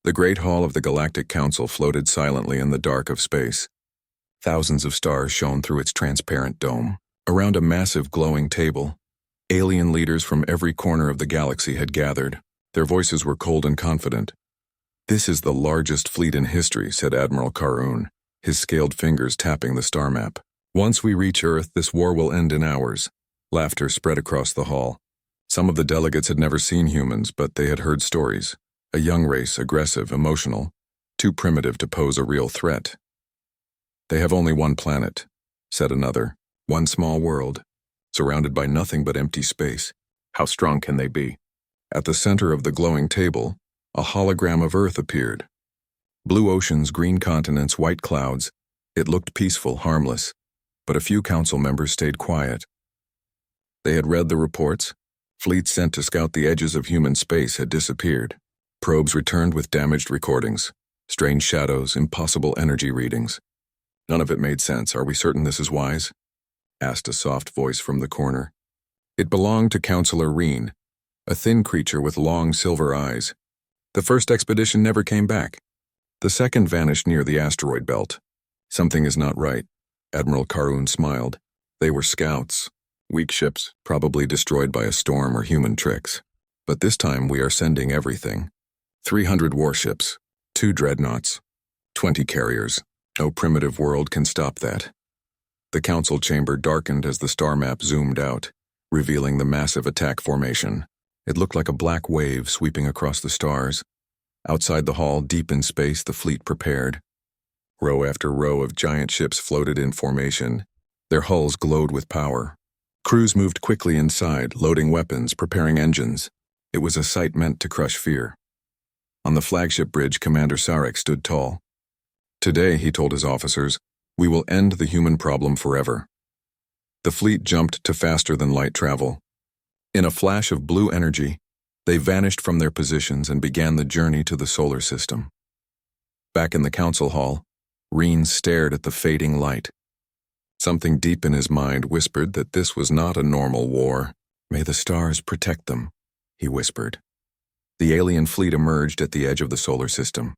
The Great Hall of the Galactic Council floated silently in the dark of space. Thousands of stars shone through its transparent dome. Around a massive glowing table, alien leaders from every corner of the galaxy had gathered. Their voices were cold and confident. "This is the largest fleet in history," said Admiral Karun, his scaled fingers tapping the star map. "Once we reach Earth, this war will end in hours." Laughter spread across the hall. Some of the delegates had never seen humans, but they had heard stories. A young race, aggressive, emotional, too primitive to pose a real threat. "They have only one planet," said another. "One small world, surrounded by nothing but empty space. How strong can they be?" At the center of the glowing table, a hologram of Earth appeared. Blue oceans, green continents, white clouds. It looked peaceful, harmless, but a few council members stayed quiet. They had read the reports. Fleets sent to scout the edges of human space had disappeared. Probes returned with damaged recordings, strange shadows, impossible energy readings. None of it made sense. "Are we certain this is wise?" asked a soft voice from the corner. It belonged to Counselor Reen, a thin creature with long silver eyes. "The first expedition never came back. The second vanished near the asteroid belt. Something is not right." Admiral Karun smiled. "They were scouts. Weak ships, probably destroyed by a storm or human tricks. But this time we are sending everything. 300 warships, 2 dreadnoughts, 20 carriers. No primitive world can stop that." The council chamber darkened as the star map zoomed out, revealing the massive attack formation. It looked like a black wave sweeping across the stars. Outside the hall, deep in space, the fleet prepared. Row after row of giant ships floated in formation. Their hulls glowed with power. Crews moved quickly inside, loading weapons, preparing engines. It was a sight meant to crush fear. On the flagship bridge, Commander Sarek stood tall. "Today," he told his officers, "we will end the human problem forever." The fleet jumped to faster-than-light travel. In a flash of blue energy, they vanished from their positions and began the journey to the solar system. Back in the council hall, Reen stared at the fading light. Something deep in his mind whispered that this was not a normal war. "May the stars protect them," he whispered. The alien fleet emerged at the edge of the solar system.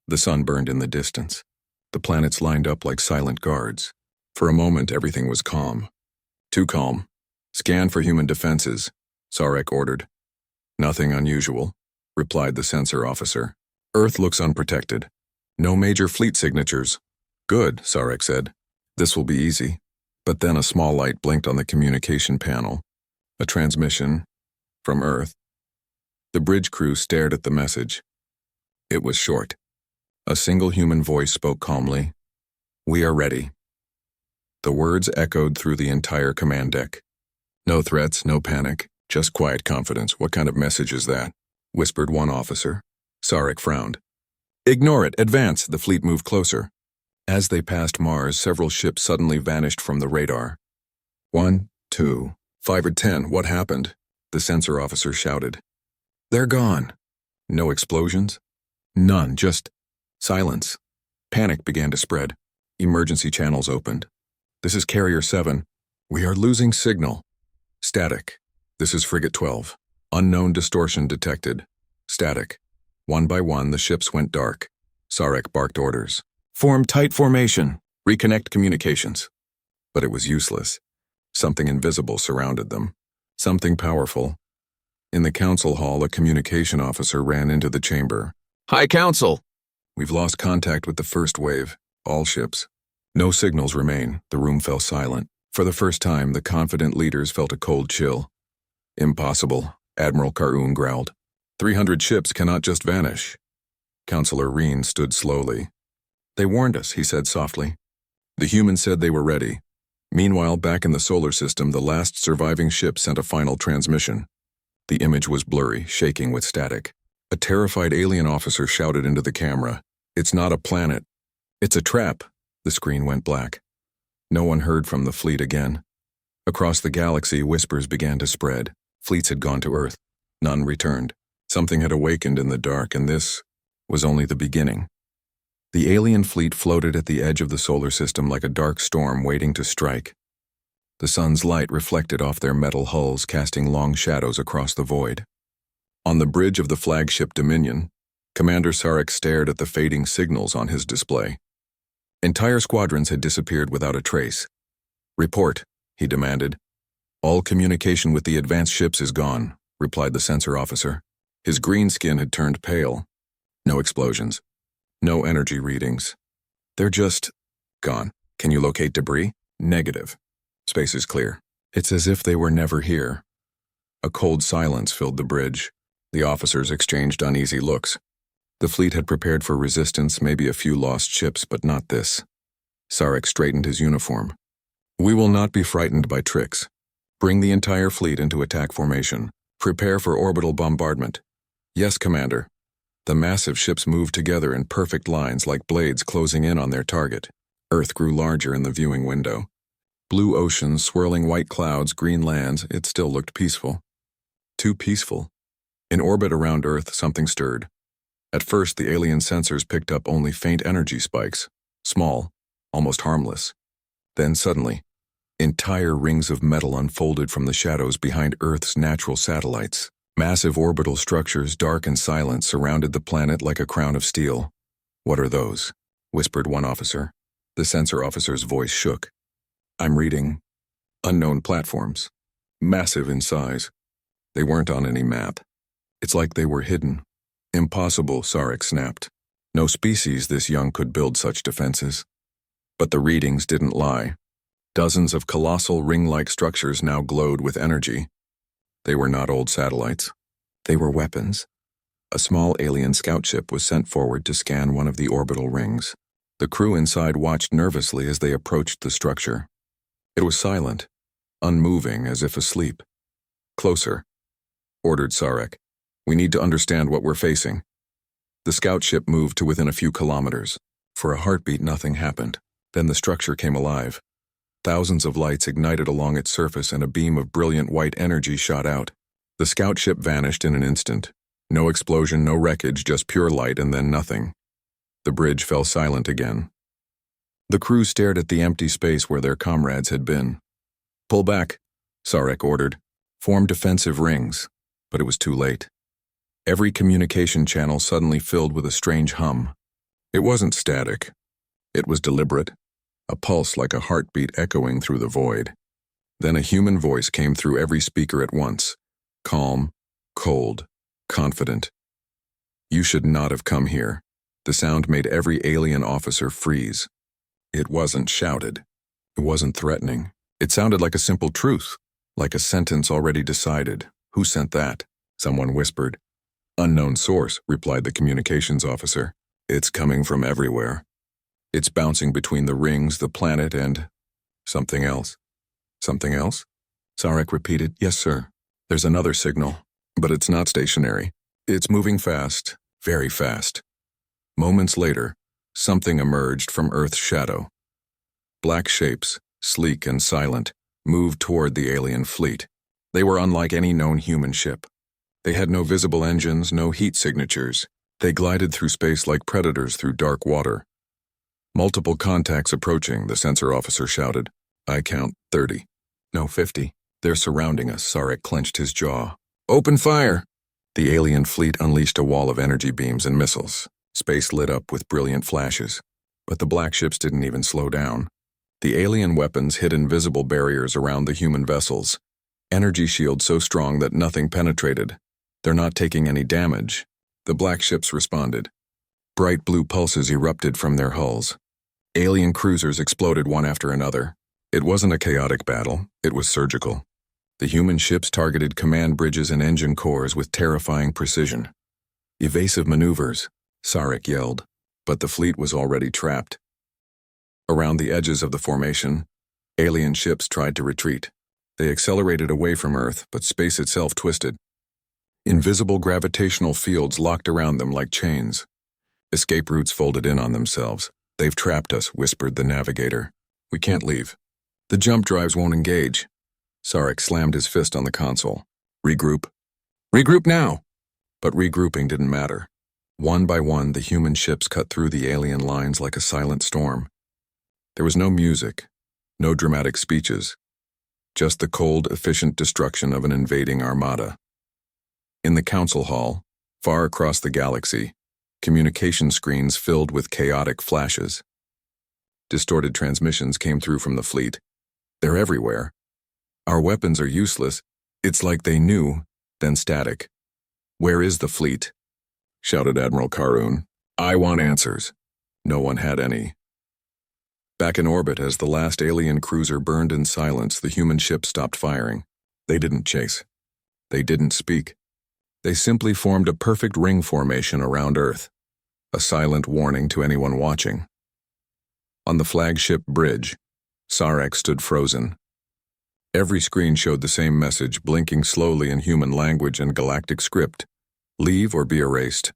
The sun burned in the distance. The planets lined up like silent guards. For a moment, everything was calm. Too calm. "Scan for human defenses," Sarek ordered. "Nothing unusual," replied the sensor officer. "Earth looks unprotected. No major fleet signatures." "Good," Sarek said. "This will be easy." But then a small light blinked on the communication panel. A transmission from Earth. The bridge crew stared at the message. It was short. A single human voice spoke calmly. "We are ready." The words echoed through the entire command deck. "No threats, no panic, just quiet confidence. What kind of message is that?" whispered one officer. Sarek frowned. "Ignore it, advance." The fleet moved closer. As they passed Mars, several ships suddenly vanished from the radar. 1, 2, 5 or 10, what happened?" the sensor officer shouted. "They're gone." "No explosions?" "None, just silence." Panic began to spread. Emergency channels opened. "This is Carrier 7. We are losing signal." "Static." "This is Frigate 12. Unknown distortion detected." "Static." One by one, the ships went dark. Sarek barked orders. "Form tight formation. Reconnect communications." But it was useless. Something invisible surrounded them. Something powerful. In the council hall, a communication officer ran into the chamber. "High Council!" "We've lost contact with the first wave. All ships. No signals remain." The room fell silent. For the first time, the confident leaders felt a cold chill. "Impossible," Admiral Karun growled. 300 ships cannot just vanish." Counselor Reen stood slowly. "They warned us," he said softly. "The humans said they were ready." Meanwhile, back in the solar system, the last surviving ship sent a final transmission. The image was blurry, shaking with static. A terrified alien officer shouted into the camera, "It's not a planet. It's a trap." The screen went black. No one heard from the fleet again. Across the galaxy, whispers began to spread. Fleets had gone to Earth. None returned. Something had awakened in the dark, and this was only the beginning. The alien fleet floated at the edge of the solar system like a dark storm waiting to strike. The sun's light reflected off their metal hulls, casting long shadows across the void. On the bridge of the flagship Dominion, Commander Sarek stared at the fading signals on his display. Entire squadrons had disappeared without a trace. "Report," he demanded. "All communication with the advanced ships is gone," replied the sensor officer. His green skin had turned pale. "No explosions. No energy readings. They're just gone. Can you locate debris?" "Negative. Space is clear." It's as if they were never here. A cold silence filled the bridge. The officers exchanged uneasy looks. The fleet had prepared for resistance, maybe a few lost ships, but not this. Sarek straightened his uniform. "We will not be frightened by tricks. Bring the entire fleet into attack formation. Prepare for orbital bombardment." "Yes, Commander." The massive ships moved together in perfect lines like blades closing in on their target. Earth grew larger in the viewing window. Blue oceans, swirling white clouds, green lands, it still looked peaceful. Too peaceful. In orbit around Earth, something stirred. At first, the alien sensors picked up only faint energy spikes, small, almost harmless. Then suddenly, entire rings of metal unfolded from the shadows behind Earth's natural satellites. Massive orbital structures, dark and silent, surrounded the planet like a crown of steel. "What are those?" whispered one officer. The sensor officer's voice shook. "I'm reading unknown platforms, massive in size. They weren't on any map. It's like they were hidden." "Impossible," Sarek snapped. "No species this young could build such defenses." But the readings didn't lie. Dozens of colossal ring-like structures now glowed with energy. They were not old satellites. They were weapons. A small alien scout ship was sent forward to scan one of the orbital rings. The crew inside watched nervously as they approached the structure. It was silent, unmoving, as if asleep. "Closer," ordered Sarek. "We need to understand what we're facing." The scout ship moved to within a few kilometers. For a heartbeat, nothing happened. Then the structure came alive. Thousands of lights ignited along its surface and a beam of brilliant white energy shot out. The scout ship vanished in an instant. No explosion, no wreckage, just pure light and then nothing. The bridge fell silent again. The crew stared at the empty space where their comrades had been. "Pull back," Sarek ordered. "Form defensive rings." But it was too late. Every communication channel suddenly filled with a strange hum. It wasn't static. It was deliberate, a pulse like a heartbeat echoing through the void. Then a human voice came through every speaker at once, calm, cold, confident. "You should not have come here." The sound made every alien officer freeze. It wasn't shouted. It wasn't threatening. It sounded like a simple truth, like a sentence already decided. "Who sent that?" someone whispered. "Unknown source," replied the communications officer. "It's coming from everywhere. It's bouncing between the rings, the planet, and something else." "Something else?" Sarek repeated. "Yes, sir. There's another signal, but it's not stationary. It's moving fast, very fast." Moments later, something emerged from Earth's shadow. Black shapes, sleek and silent, moved toward the alien fleet. They were unlike any known human ship. They had no visible engines, no heat signatures. They glided through space like predators through dark water. "Multiple contacts approaching," the sensor officer shouted. "I count 30. No, 50. They're surrounding us." Sarek clenched his jaw. "Open fire!" The alien fleet unleashed a wall of energy beams and missiles. Space lit up with brilliant flashes. But the black ships didn't even slow down. The alien weapons hit invisible barriers around the human vessels. Energy shields so strong that nothing penetrated. "They're not taking any damage." The black ships responded. Bright blue pulses erupted from their hulls. Alien cruisers exploded one after another. It wasn't a chaotic battle, it was surgical. The human ships targeted command bridges and engine cores with terrifying precision. "Evasive maneuvers," Sarek yelled, but the fleet was already trapped. Around the edges of the formation, alien ships tried to retreat. They accelerated away from Earth, but space itself twisted. Invisible gravitational fields locked around them like chains. Escape routes folded in on themselves. "They've trapped us," whispered the navigator. "We can't leave. The jump drives won't engage." Sarek slammed his fist on the console. "Regroup. Regroup now!" But regrouping didn't matter. One by one, the human ships cut through the alien lines like a silent storm. There was no music, no dramatic speeches, just the cold, efficient destruction of an invading armada. In the council hall, far across the galaxy, communication screens filled with chaotic flashes. Distorted transmissions came through from the fleet. They're everywhere. Our weapons are useless. It's like they knew, then static. Where is the fleet? Shouted Admiral Karun. I want answers. No one had any. Back in orbit, as the last alien cruiser burned in silence, the human ship stopped firing. They didn't chase. They didn't speak. They simply formed a perfect ring formation around Earth, a silent warning to anyone watching. On the flagship bridge, Sarek stood frozen. Every screen showed the same message, blinking slowly in human language and galactic script: leave or be erased.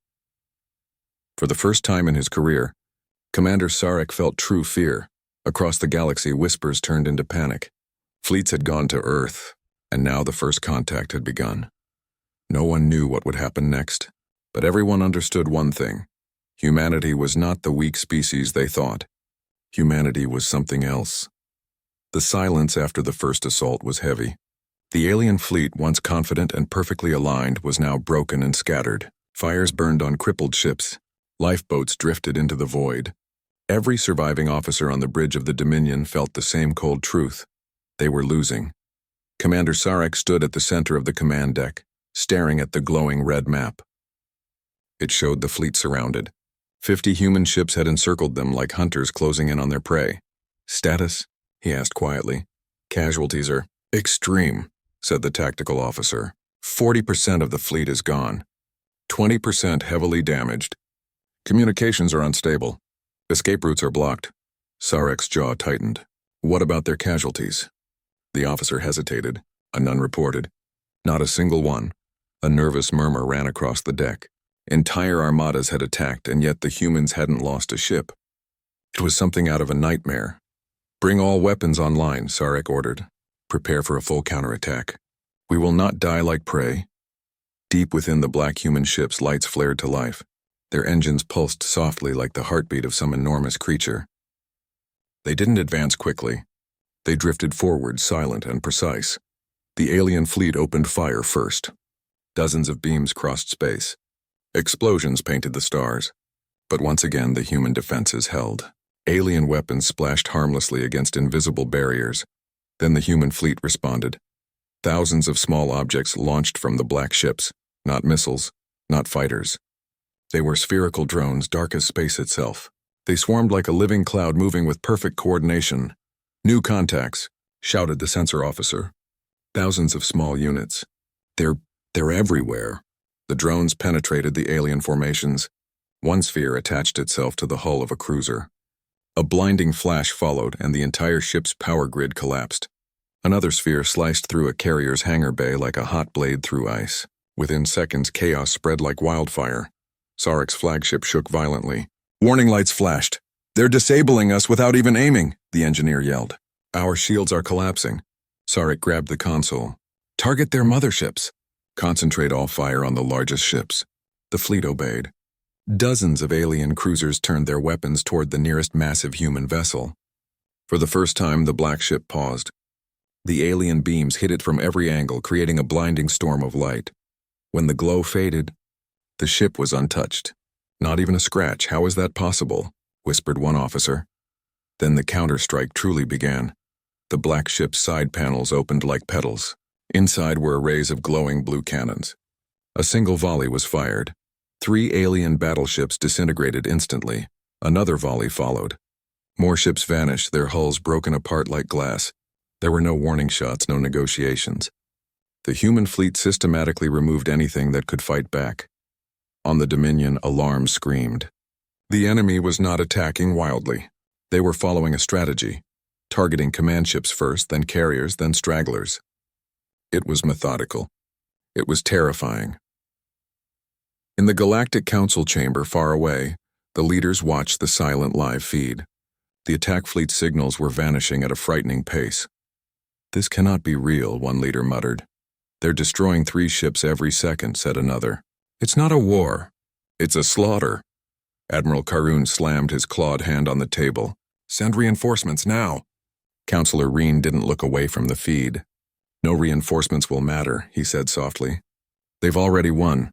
For the first time in his career, Commander Sarek felt true fear. Across the galaxy, whispers turned into panic. Fleets had gone to Earth, and now the first contact had begun. No one knew what would happen next, but everyone understood one thing. Humanity was not the weak species they thought. Humanity was something else. The silence after the first assault was heavy. The alien fleet, once confident and perfectly aligned, was now broken and scattered. Fires burned on crippled ships. Lifeboats drifted into the void. Every surviving officer on the bridge of the Dominion felt the same cold truth. They were losing. Commander Sarek stood at the center of the command deck, staring at the glowing red map. It showed the fleet surrounded. 50 human ships had encircled them like hunters closing in on their prey. Status? He asked quietly. Casualties are extreme, said the tactical officer. 40% of the fleet is gone. 20% heavily damaged. Communications are unstable. Escape routes are blocked. Sarek's jaw tightened. What about their casualties? The officer hesitated. None reported. Not a single one. A nervous murmur ran across the deck. Entire armadas had attacked, and yet the humans hadn't lost a ship. It was something out of a nightmare. Bring all weapons online, Sarek ordered. Prepare for a full counterattack. We will not die like prey. Deep within the black human ships, lights flared to life. Their engines pulsed softly like the heartbeat of some enormous creature. They didn't advance quickly. They drifted forward, silent and precise. The alien fleet opened fire first. Dozens of beams crossed space. Explosions painted the stars. But once again, the human defenses held. Alien weapons splashed harmlessly against invisible barriers. Then the human fleet responded. Thousands of small objects launched from the black ships. Not missiles, not fighters. They were spherical drones, dark as space itself. They swarmed like a living cloud, moving with perfect coordination. New contacts, shouted the sensor officer. Thousands of small units. They're everywhere. The drones penetrated the alien formations. One sphere attached itself to the hull of a cruiser. A blinding flash followed, and the entire ship's power grid collapsed. Another sphere sliced through a carrier's hangar bay like a hot blade through ice. Within seconds, chaos spread like wildfire. Sarek's flagship shook violently. Warning lights flashed. They're disabling us without even aiming, the engineer yelled. Our shields are collapsing. Sarek grabbed the console. Target their motherships. Concentrate all fire on the largest ships. The fleet obeyed. Dozens of alien cruisers turned their weapons toward the nearest massive human vessel. For the first time, the black ship paused. The alien beams hit it from every angle, creating a blinding storm of light. When the glow faded, the ship was untouched. Not even a scratch. How is that possible? Whispered one officer. Then the counterstrike truly began. The black ship's side panels opened like petals. Inside were arrays of glowing blue cannons. A single volley was fired. 3 alien battleships disintegrated instantly. Another volley followed. More ships vanished, their hulls broken apart like glass. There were no warning shots, no negotiations. The human fleet systematically removed anything that could fight back. On the Dominion, alarms screamed. The enemy was not attacking wildly. They were following a strategy, targeting command ships first, then carriers, then stragglers. It was methodical. It was terrifying. In the Galactic Council chamber far away, the leaders watched the silent live feed. The attack fleet signals were vanishing at a frightening pace. This cannot be real, one leader muttered. They're destroying 3 ships every second, said another. It's not a war. It's a slaughter. Admiral Karun slammed his clawed hand on the table. Send reinforcements now. Counselor Reen didn't look away from the feed. No reinforcements will matter, he said softly. They've already won.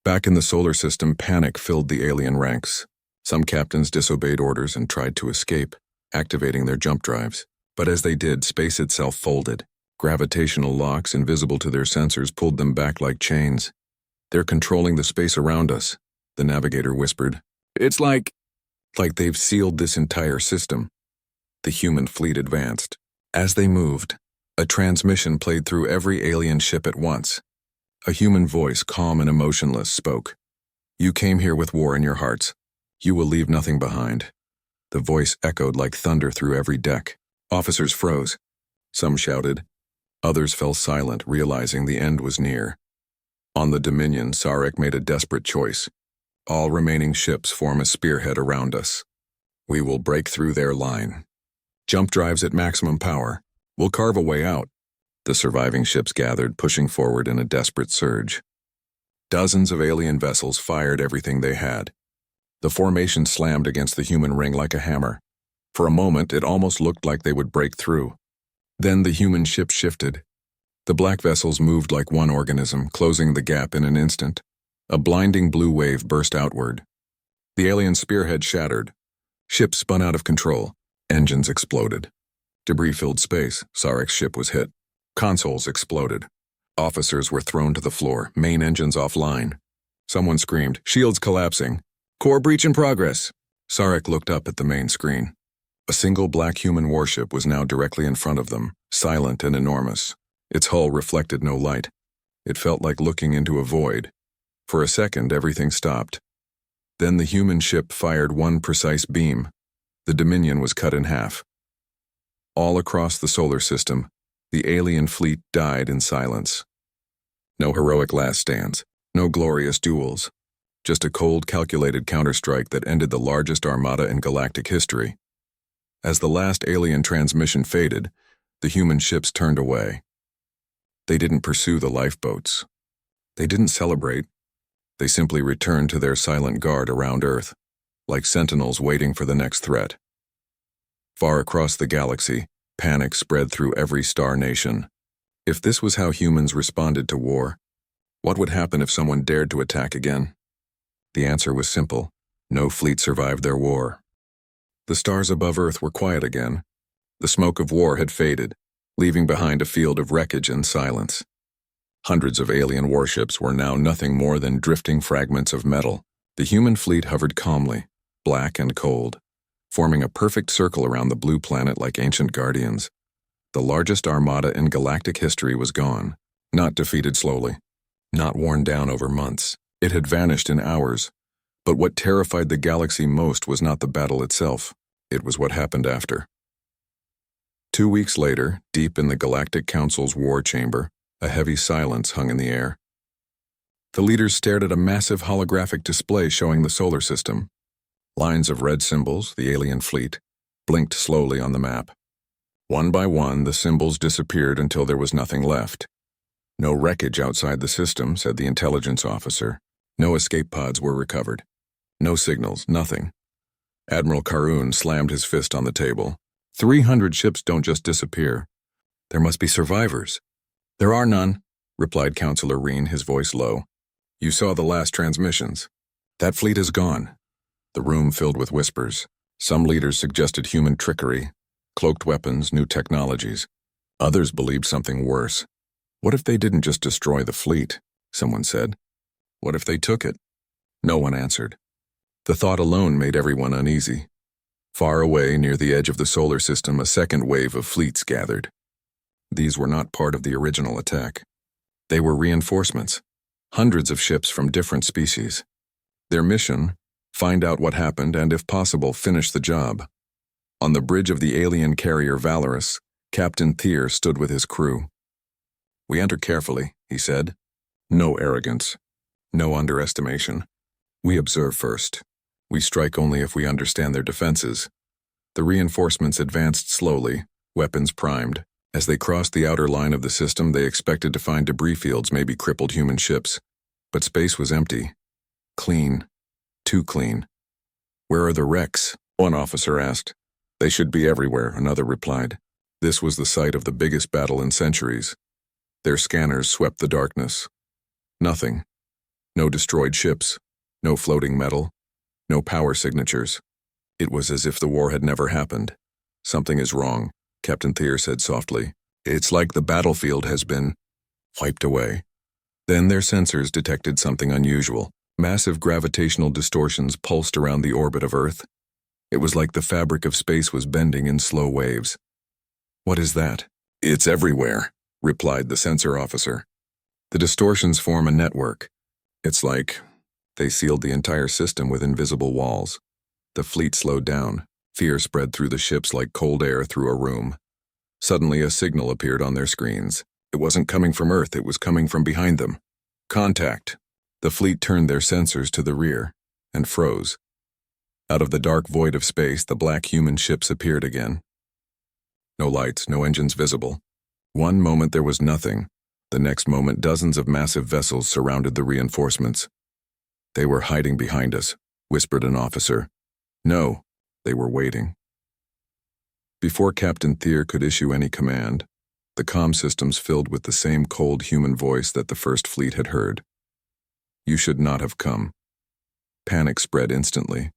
Back in the solar system, panic filled the alien ranks. Some captains disobeyed orders and tried to escape, activating their jump drives. But as they did, space itself folded. Gravitational locks, invisible to their sensors, pulled them back like chains. "They're controlling the space around us," the navigator whispered. "It's like they've sealed this entire system." The human fleet advanced. As they moved, a transmission played through every alien ship at once. A human voice, calm and emotionless, spoke. "You came here with war in your hearts. You will leave nothing behind." The voice echoed like thunder through every deck. Officers froze. Some shouted. Others fell silent, realizing the end was near. On the Dominion, Sarek made a desperate choice. "All remaining ships form a spearhead around us. We will break through their line. Jump drives at maximum power. We'll carve a way out." The surviving ships gathered, pushing forward in a desperate surge. Dozens of alien vessels fired everything they had. The formation slammed against the human ring like a hammer. For a moment, it almost looked like they would break through. Then the human ship shifted. The black vessels moved like one organism, closing the gap in an instant. A blinding blue wave burst outward. The alien spearhead shattered. Ships spun out of control. Engines exploded. Debris filled space. Sarek's ship was hit. Consoles exploded. Officers were thrown to the floor, main engines offline. Someone screamed, "Shields collapsing. Core breach in progress." Sarek looked up at the main screen. A single black human warship was now directly in front of them, silent and enormous. Its hull reflected no light. It felt like looking into a void. For a second, everything stopped. Then the human ship fired one precise beam. The Dominion was cut in half. All across the solar system, the alien fleet died in silence. No heroic last stands, no glorious duels, just a cold, calculated counterstrike that ended the largest armada in galactic history. As the last alien transmission faded, the human ships turned away. They didn't pursue the lifeboats. They didn't celebrate. They simply returned to their silent guard around Earth, like sentinels waiting for the next threat. Far across the galaxy, panic spread through every star nation. If this was how humans responded to war, what would happen if someone dared to attack again? The answer was simple. No fleet survived their war. The stars above Earth were quiet again. The smoke of war had faded, leaving behind a field of wreckage and silence. Hundreds of alien warships were now nothing more than drifting fragments of metal. The human fleet hovered calmly, black and cold, forming a perfect circle around the blue planet like ancient guardians. The largest armada in galactic history was gone, not defeated slowly, not worn down over months. It had vanished in hours. But what terrified the galaxy most was not the battle itself. It was what happened after. 2 weeks later, deep in the Galactic Council's war chamber, a heavy silence hung in the air. The leaders stared at a massive holographic display showing the solar system. Lines of red symbols, the alien fleet, blinked slowly on the map. One by one, the symbols disappeared until there was nothing left. "No wreckage outside the system," said the intelligence officer. "No escape pods were recovered. No signals, nothing." Admiral Karun slammed his fist on the table. 300 ships don't just disappear. There must be survivors." "There are none," replied Counselor Reen, his voice low. "You saw the last transmissions. That fleet is gone." The room filled with whispers. Some leaders suggested human trickery, cloaked weapons, new technologies. Others believed something worse. "What if they didn't just destroy the fleet?" someone said. "What if they took it?" No one answered. The thought alone made everyone uneasy. Far away, near the edge of the solar system, a second wave of fleets gathered. These were not part of the original attack. They were reinforcements, hundreds of ships from different species. Their mission: find out what happened and, if possible, finish the job. On the bridge of the alien carrier Valorous, Captain Thier stood with his crew. "We enter carefully," he said. "No arrogance. No underestimation. We observe first. We strike only if we understand their defenses." The reinforcements advanced slowly, weapons primed. As they crossed the outer line of the system, they expected to find debris fields, maybe crippled human ships. But space was empty. Clean. Too clean. "Where are the wrecks?" one officer asked. "They should be everywhere," another replied. This was the site of the biggest battle in centuries. Their scanners swept the darkness. Nothing. No destroyed ships, no floating metal, no power signatures. It was as if the war had never happened. Something is wrong, Captain Thier said softly. It's like the battlefield has been wiped away. Then their sensors detected something unusual. Massive gravitational distortions pulsed around the orbit of Earth. It was like the fabric of space was bending in slow waves. What is that? It's everywhere, replied the sensor officer. The distortions form a network. It's like they sealed the entire system with invisible walls. The fleet slowed down. Fear spread through the ships like cold air through a room. Suddenly a signal appeared on their screens. It wasn't coming from Earth, it was coming from behind them. Contact. The fleet turned their sensors to the rear and froze. Out of the dark void of space, the black human ships appeared again. No lights, no engines visible. One moment there was nothing. The next moment dozens of massive vessels surrounded the reinforcements. They were hiding behind us, whispered an officer. No, they were waiting. Before Captain Thier could issue any command, the comm systems filled with the same cold human voice that the First Fleet had heard. You should not have come. Panic spread instantly.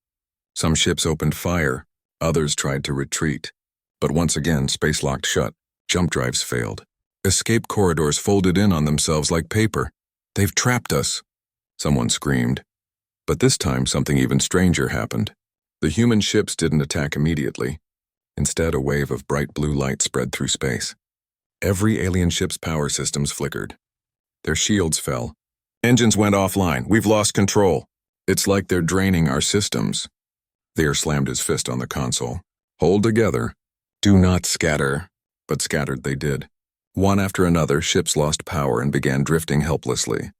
Some ships opened fire, others tried to retreat. But once again, space locked shut. Jump drives failed. Escape corridors folded in on themselves like paper. They've trapped us, someone screamed. But this time, something even stranger happened. The human ships didn't attack immediately. Instead, a wave of bright blue light spread through space. Every alien ship's power systems flickered. Their shields fell. Engines went offline. We've lost control. It's like they're draining our systems. Thier slammed his fist on the console. Hold together. Do not scatter. But scattered they did. One after another, ships lost power and began drifting helplessly.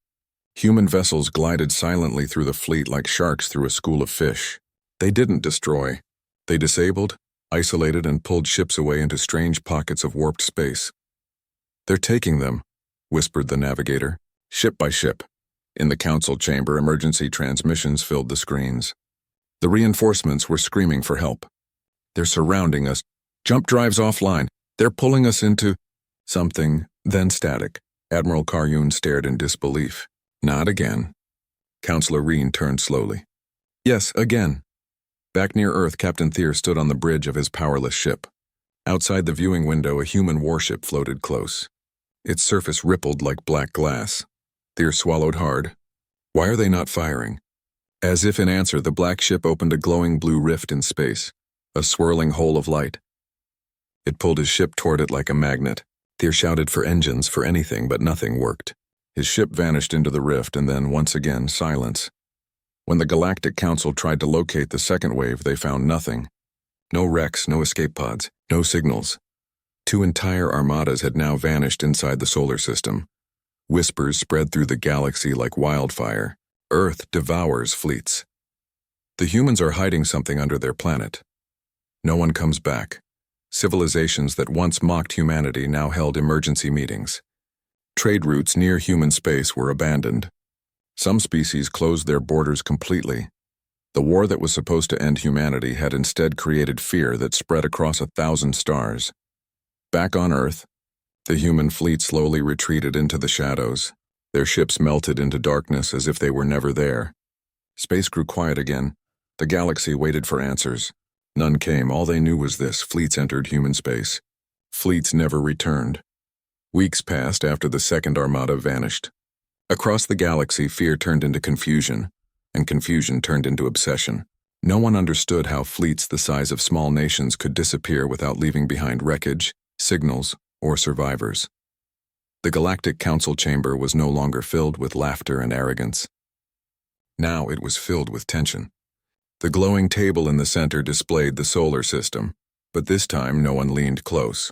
Human vessels glided silently through the fleet like sharks through a school of fish. They didn't destroy. They disabled, isolated, and pulled ships away into strange pockets of warped space. They're taking them, whispered the navigator, ship by ship. In the council chamber, emergency transmissions filled the screens. The reinforcements were screaming for help. They're surrounding us. Jump drives offline. They're pulling us into something, then static. Admiral Karyun stared in disbelief. Not again. Counselor Reen turned slowly. Yes, again. Back near Earth, Captain Thier stood on the bridge of his powerless ship. Outside the viewing window, a human warship floated close. Its surface rippled like black glass. Thier swallowed hard. Why are they not firing? As if in answer, the black ship opened a glowing blue rift in space, a swirling hole of light. It pulled his ship toward it like a magnet. Thier shouted for engines, for anything, but nothing worked. His ship vanished into the rift, and then, once again, silence. When the Galactic Council tried to locate the second wave, they found nothing. No wrecks, no escape pods, no signals. 2 entire armadas had now vanished inside the solar system. Whispers spread through the galaxy like wildfire. Earth devours fleets. The humans are hiding something under their planet. No one comes back. Civilizations that once mocked humanity now held emergency meetings. Trade routes near human space were abandoned. Some species closed their borders completely. The war that was supposed to end humanity had instead created fear that spread across 1,000 stars. Back on Earth, the human fleet slowly retreated into the shadows. Their ships melted into darkness as if they were never there. Space grew quiet again. The galaxy waited for answers. None came. All they knew was this: fleets entered human space. Fleets never returned. Weeks passed after the second armada vanished. Across the galaxy, fear turned into confusion, and confusion turned into obsession. No one understood how fleets the size of small nations could disappear without leaving behind wreckage, signals, or survivors. The Galactic Council chamber was no longer filled with laughter and arrogance. Now it was filled with tension. The glowing table in the center displayed the solar system, but this time no one leaned close.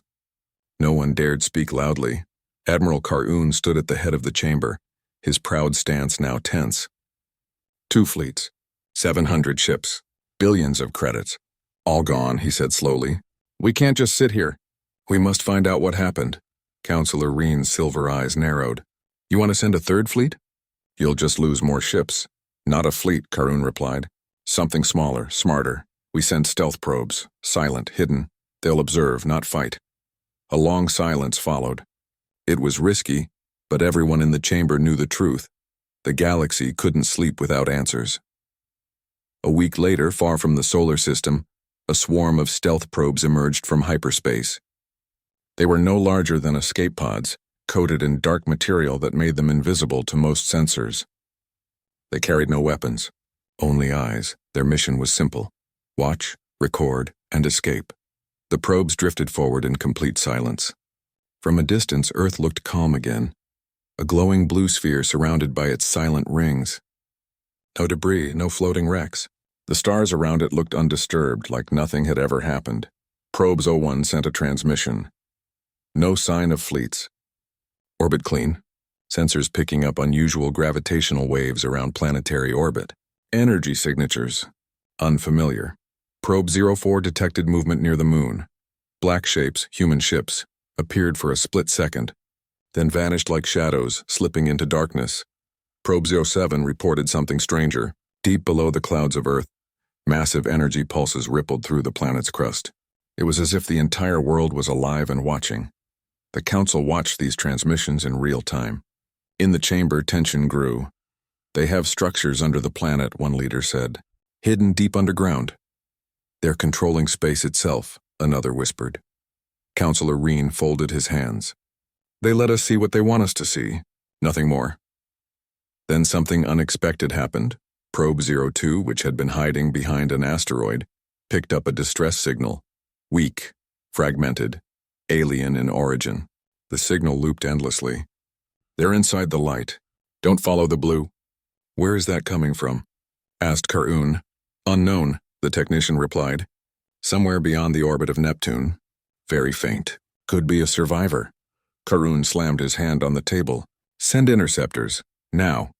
No one dared speak loudly. Admiral Karyun stood at the head of the chamber, his proud stance now tense. 2 fleets, 700 ships, billions of credits. All gone, he said slowly. We can't just sit here. We must find out what happened. Counselor Reen's silver eyes narrowed. You want to send a 3rd fleet? You'll just lose more ships. Not a fleet, Karyun replied. Something smaller, smarter. We send stealth probes, silent, hidden. They'll observe, not fight. A long silence followed. It was risky, but everyone in the chamber knew the truth. The galaxy couldn't sleep without answers. A week later, far from the solar system, a swarm of stealth probes emerged from hyperspace. They were no larger than escape pods, coated in dark material that made them invisible to most sensors. They carried no weapons, only eyes. Their mission was simple: watch, record, and escape. The probes drifted forward in complete silence. From a distance, Earth looked calm again, a glowing blue sphere surrounded by its silent rings. No debris, no floating wrecks. The stars around it looked undisturbed, like nothing had ever happened. Probes 01 sent a transmission. No sign of fleets. Orbit clean. Sensors picking up unusual gravitational waves around planetary orbit. Energy signatures. Unfamiliar. Probe 04 detected movement near the moon. Black shapes, human ships, appeared for a split second, then vanished like shadows, slipping into darkness. Probe 07 reported something stranger. Deep below the clouds of Earth, massive energy pulses rippled through the planet's crust. It was as if the entire world was alive and watching. The Council watched these transmissions in real time. In the chamber, tension grew. "They have structures under the planet," one leader said. "Hidden deep underground." "They're controlling space itself," another whispered. Councillor Reen folded his hands. "They let us see what they want us to see. Nothing more." Then something unexpected happened. Probe 02, which had been hiding behind an asteroid, picked up a distress signal. Weak, fragmented, alien in origin. The signal looped endlessly. "They're inside the light. Don't follow the blue." "Where is that coming from?" asked Karun. "Unknown," the technician replied. "Somewhere beyond the orbit of Neptune. Very faint. Could be a survivor." Karun slammed his hand on the table. "Send interceptors. Now."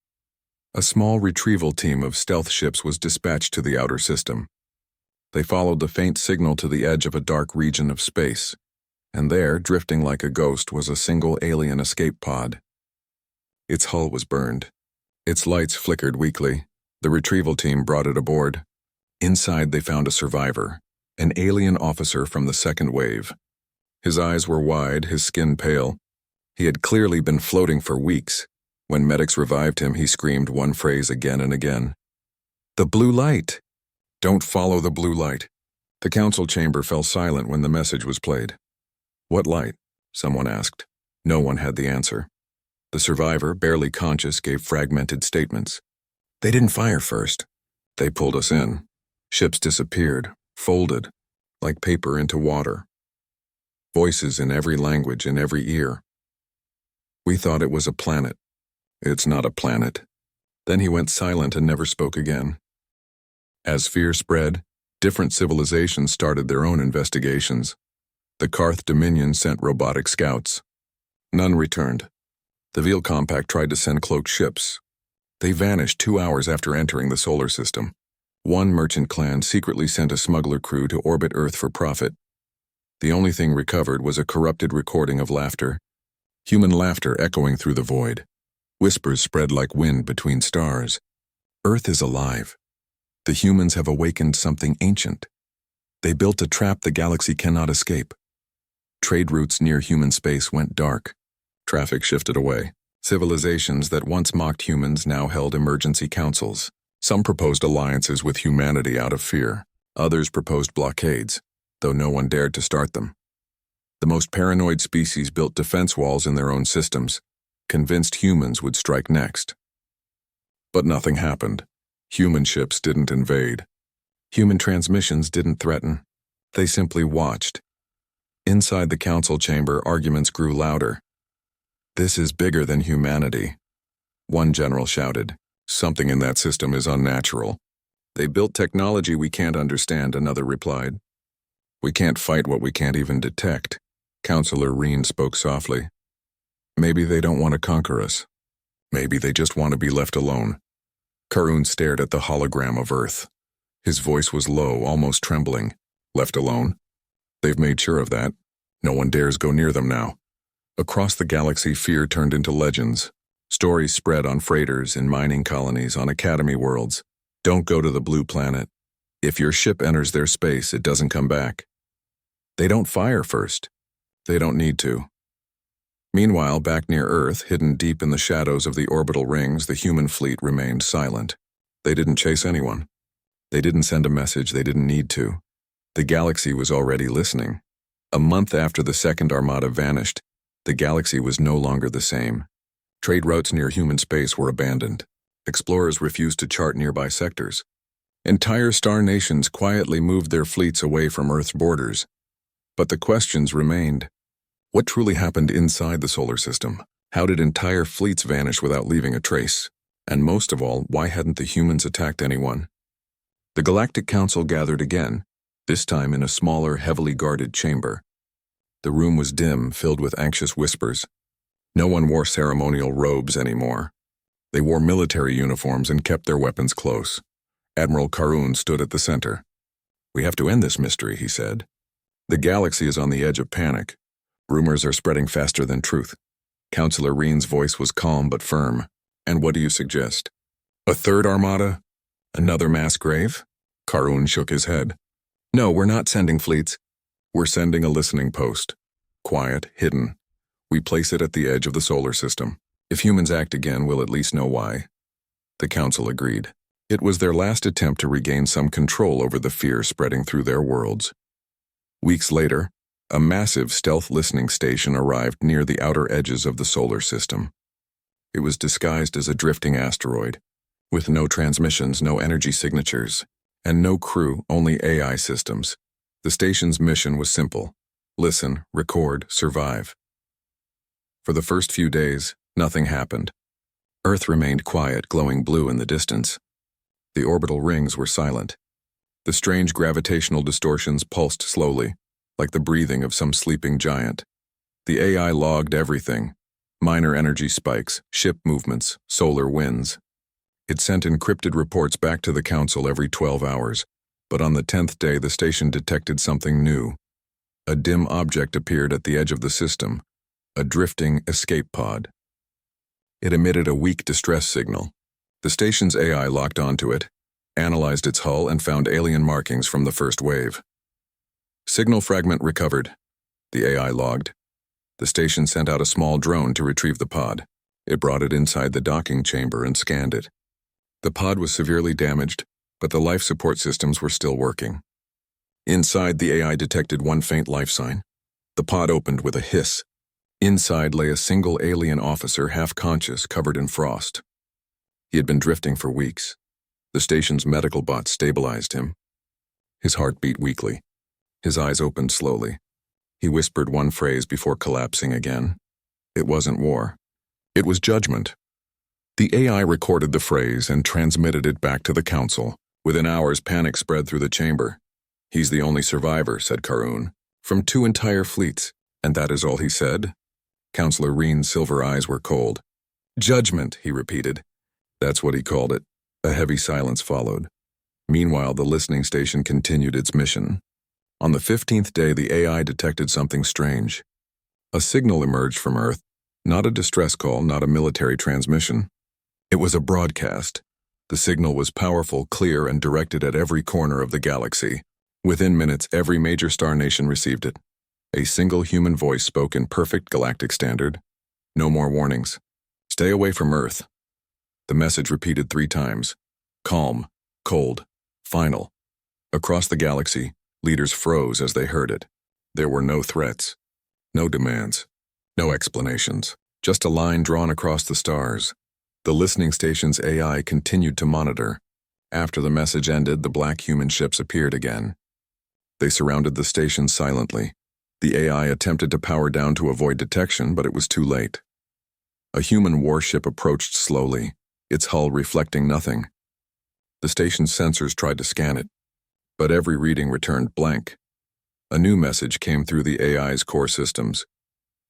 A small retrieval team of stealth ships was dispatched to the outer system. They followed the faint signal to the edge of a dark region of space, and there, drifting like a ghost, was a single alien escape pod. Its hull was burned. Its lights flickered weakly. The retrieval team brought it aboard. Inside they found a survivor, an alien officer from the second wave. His eyes were wide, his skin pale. He had clearly been floating for weeks. When medics revived him, he screamed one phrase again and again. "The blue light! Don't follow the blue light." The council chamber fell silent when the message was played. "What light?" someone asked. No one had the answer. The survivor, barely conscious, gave fragmented statements. "They didn't fire first. They pulled us in. Ships disappeared, folded, like paper into water. Voices in every language, in every ear. We thought it was a planet. It's not a planet." Then he went silent and never spoke again. As fear spread, different civilizations started their own investigations. The Karth Dominion sent robotic scouts. None returned. The Veal Compact tried to send cloaked ships. They vanished 2 hours after entering the solar system. One merchant clan secretly sent a smuggler crew to orbit Earth for profit. The only thing recovered was a corrupted recording of laughter. Human laughter echoing through the void. Whispers spread like wind between stars. Earth is alive. The humans have awakened something ancient. They built a trap the galaxy cannot escape. Trade routes near human space went dark. Traffic shifted away. Civilizations that once mocked humans now held emergency councils. Some proposed alliances with humanity out of fear. Others proposed blockades, though no one dared to start them. The most paranoid species built defense walls in their own systems, convinced humans would strike next. But nothing happened. Human ships didn't invade. Human transmissions didn't threaten. They simply watched. Inside the council chamber, arguments grew louder. "This is bigger than humanity," one general shouted. "Something in that system is unnatural." "They built technology we can't understand," another replied. "We can't fight what we can't even detect." Councillor Reen spoke softly. "Maybe they don't want to conquer us. Maybe they just want to be left alone." Karun stared at the hologram of Earth. His voice was low, almost trembling. "Left alone? They've made sure of that. No one dares go near them now." Across the galaxy, fear turned into legends. Stories spread on freighters, in mining colonies, on academy worlds. "Don't go to the blue planet. If your ship enters their space, it doesn't come back. They don't fire first. They don't need to." Meanwhile, back near Earth, hidden deep in the shadows of the orbital rings, the human fleet remained silent. They didn't chase anyone. They didn't send a message they didn't need to. The galaxy was already listening. A month after the second armada vanished, the galaxy was no longer the same. Trade routes near human space were abandoned. Explorers refused to chart nearby sectors. Entire star nations quietly moved their fleets away from Earth's borders. But the questions remained. What truly happened inside the solar system? How did entire fleets vanish without leaving a trace? And most of all, why hadn't the humans attacked anyone? The Galactic Council gathered again, this time in a smaller, heavily guarded chamber. The room was dim, filled with anxious whispers. No one wore ceremonial robes anymore. They wore military uniforms and kept their weapons close. Admiral Karun stood at the center. "We have to end this mystery," he said. "The galaxy is on the edge of panic. Rumors are spreading faster than truth." Councillor Reen's voice was calm but firm. "And what do you suggest? A third armada? Another mass grave?" Karun shook his head. "No, we're not sending fleets. We're sending a listening post. Quiet, hidden. We place it at the edge of the solar system. If humans act again, we'll at least know why." The council agreed. It was their last attempt to regain some control over the fear spreading through their worlds. Weeks later, a massive stealth listening station arrived near the outer edges of the solar system. It was disguised as a drifting asteroid, with no transmissions, no energy signatures, and no crew, only AI systems. The station's mission was simple: listen, record, survive. For the first few days, nothing happened. Earth remained quiet, glowing blue in the distance. The orbital rings were silent. The strange gravitational distortions pulsed slowly, like the breathing of some sleeping giant. The AI logged everything: minor energy spikes, ship movements, solar winds. It sent encrypted reports back to the Council every 12 hours, but on the 10th day the station detected something new. A dim object appeared at the edge of the system, a drifting escape pod. It emitted a weak distress signal. The station's AI locked onto it, analyzed its hull, and found alien markings from the first wave. "Signal fragment recovered," the AI logged. The station sent out a small drone to retrieve the pod. It brought it inside the docking chamber and scanned it. The pod was severely damaged, but the life support systems were still working. Inside, the AI detected one faint life sign. The pod opened with a hiss. Inside lay a single alien officer, half-conscious, covered in frost. He had been drifting for weeks. The station's medical bot stabilized him. His heart beat weakly. His eyes opened slowly. He whispered one phrase before collapsing again. It wasn't war. It was judgment. The AI recorded the phrase and transmitted it back to the Council. Within hours, panic spread through the chamber. "He's the only survivor," said Karun, "from 2 entire fleets." "And that is all he said?" Councillor Reen's silver eyes were cold. "Judgment," he repeated. That's what he called it. A heavy silence followed. Meanwhile, the listening station continued its mission. On the 15th day, the AI detected something strange. A signal emerged from Earth, not a distress call, not a military transmission. It was a broadcast. The signal was powerful, clear, and directed at every corner of the galaxy. Within minutes, every major star nation received it. A single human voice spoke in perfect galactic standard. "No more warnings. Stay away from Earth." The message repeated 3 times. Calm, cold, final. Across the galaxy, leaders froze as they heard it. There were no threats, no demands, no explanations, just a line drawn across the stars. The listening station's AI continued to monitor. After the message ended, the black human ships appeared again. They surrounded the station silently. The AI attempted to power down to avoid detection, but it was too late. A human warship approached slowly, its hull reflecting nothing. The station's sensors tried to scan it, but every reading returned blank. A new message came through the AI's core systems.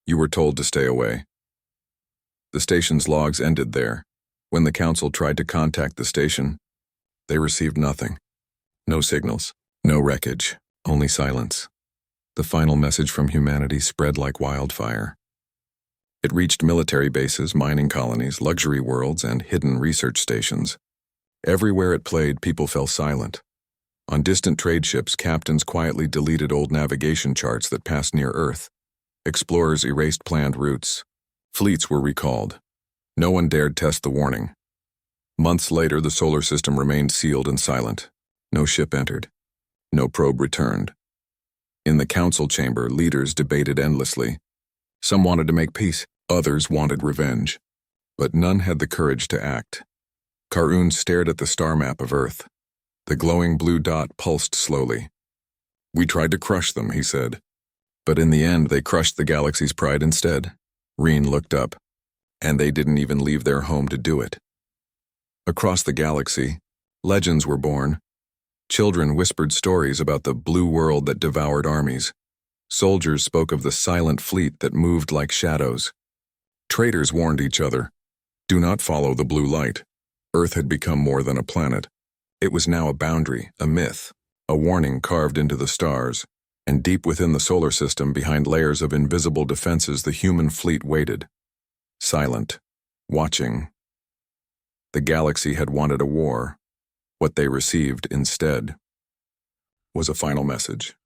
"You were told to stay away." The station's logs ended there. When the Council tried to contact the station, they received nothing. No signals, no wreckage, only silence. The final message from humanity spread like wildfire. It reached military bases, mining colonies, luxury worlds, and hidden research stations. Everywhere it played, people fell silent. On distant trade ships, captains quietly deleted old navigation charts that passed near Earth. Explorers erased planned routes. Fleets were recalled. No one dared test the warning. Months later, the solar system remained sealed and silent. No ship entered. No probe returned. In the council chamber, leaders debated endlessly. Some wanted to make peace, others wanted revenge. But none had the courage to act. Karun stared at the star map of Earth. The glowing blue dot pulsed slowly. "We tried to crush them," he said. "But in the end, they crushed the galaxy's pride instead." Reen looked up. "And they didn't even leave their home to do it." Across the galaxy, legends were born. Children whispered stories about the blue world that devoured armies. Soldiers spoke of the silent fleet that moved like shadows. Traders warned each other, "Do not follow the blue light." Earth had become more than a planet. It was now a boundary, a myth, a warning carved into the stars. And deep within the solar system, behind layers of invisible defenses, the human fleet waited. Silent, watching. The galaxy had wanted a war. What they received instead was a final message.